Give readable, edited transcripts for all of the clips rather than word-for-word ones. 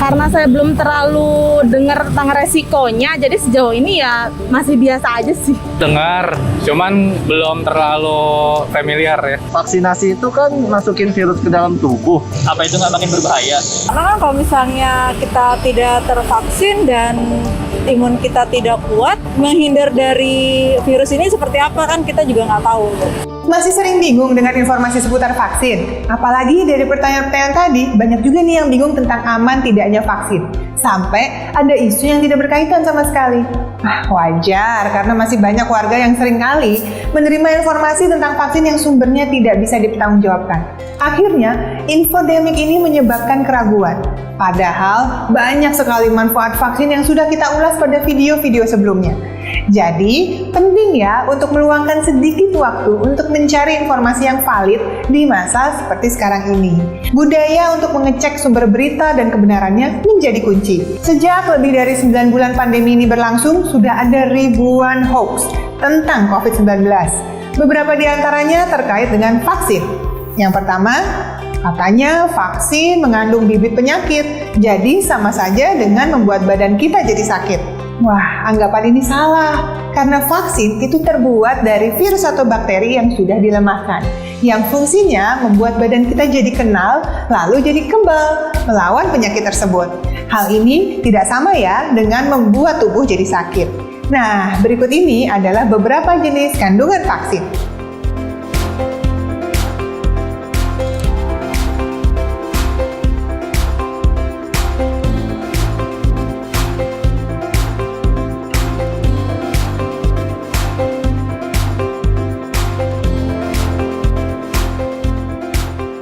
Karena saya belum terlalu dengar tentang resikonya, jadi sejauh ini ya masih biasa aja sih. Dengar, cuman belum terlalu familiar ya. Vaksinasi itu kan masukin virus ke dalam tubuh. Apa itu nggak makin berbahaya? Karena kan kalau misalnya kita tidak tervaksin dan imun kita tidak kuat, menghindar dari virus ini seperti apa kan kita juga nggak tahu. Masih sering bingung dengan informasi seputar vaksin? Apalagi dari pertanyaan-pertanyaan tadi, banyak juga nih yang bingung tentang aman tidaknya vaksin. Sampai ada isu yang tidak berkaitan sama sekali. Wajar, karena masih banyak warga yang seringkali menerima informasi tentang vaksin yang sumbernya tidak bisa dipertanggungjawabkan. Akhirnya, infodemik ini menyebabkan keraguan. Padahal, banyak sekali manfaat vaksin yang sudah kita ulas pada video-video sebelumnya. Jadi, penting ya untuk meluangkan sedikit waktu untuk mencari informasi yang valid di masa seperti sekarang ini. Budaya untuk mengecek sumber berita dan kebenarannya menjadi kunci. Sejak lebih dari 9 bulan pandemi ini berlangsung, sudah ada ribuan hoax tentang COVID-19. Beberapa di antaranya terkait dengan vaksin. Yang pertama, katanya vaksin mengandung bibit penyakit, jadi sama saja dengan membuat badan kita jadi sakit. Wah, anggapan ini salah, karena vaksin itu terbuat dari virus atau bakteri yang sudah dilemahkan, yang fungsinya membuat badan kita jadi kenal, lalu jadi kebal melawan penyakit tersebut. Hal ini tidak sama ya dengan membuat tubuh jadi sakit. Nah, berikut ini adalah beberapa jenis kandungan vaksin.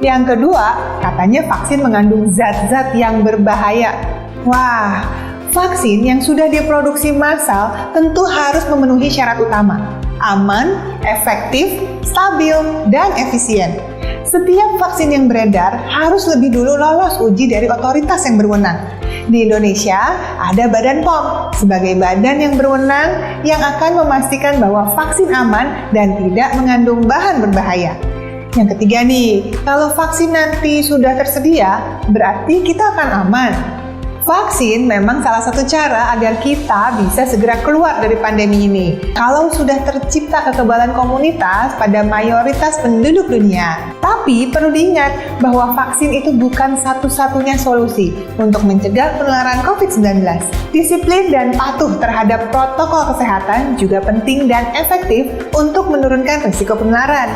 Yang kedua, katanya vaksin mengandung zat-zat yang berbahaya. Wah, vaksin yang sudah diproduksi massal tentu harus memenuhi syarat utama: aman, efektif, stabil, dan efisien. Setiap vaksin yang beredar harus lebih dulu lolos uji dari otoritas yang berwenang. Di Indonesia, ada Badan POM sebagai badan yang berwenang yang akan memastikan bahwa vaksin aman dan tidak mengandung bahan berbahaya. Yang ketiga nih, kalau vaksin nanti sudah tersedia, berarti kita akan aman. Vaksin memang salah satu cara agar kita bisa segera keluar dari pandemi ini. Kalau sudah tercipta kekebalan komunitas pada mayoritas penduduk dunia. Tapi perlu diingat bahwa vaksin itu bukan satu-satunya solusi untuk mencegah penularan COVID-19. Disiplin dan patuh terhadap protokol kesehatan juga penting dan efektif untuk menurunkan risiko penularan.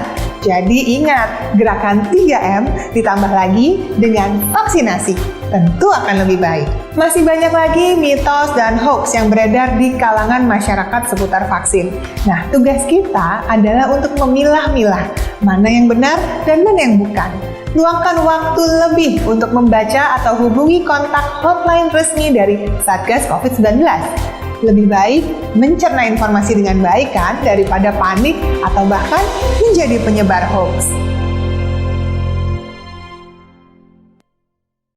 Jadi ingat, gerakan 3M ditambah lagi dengan vaksinasi. Tentu akan lebih baik. Masih banyak lagi mitos dan hoax yang beredar di kalangan masyarakat seputar vaksin. Nah, tugas kita adalah untuk memilah-milah mana yang benar dan mana yang bukan. Luangkan waktu lebih untuk membaca atau hubungi kontak hotline resmi dari Satgas COVID-19. Lebih baik mencerna informasi dengan baik kan daripada panik atau bahkan menjadi penyebar hoax.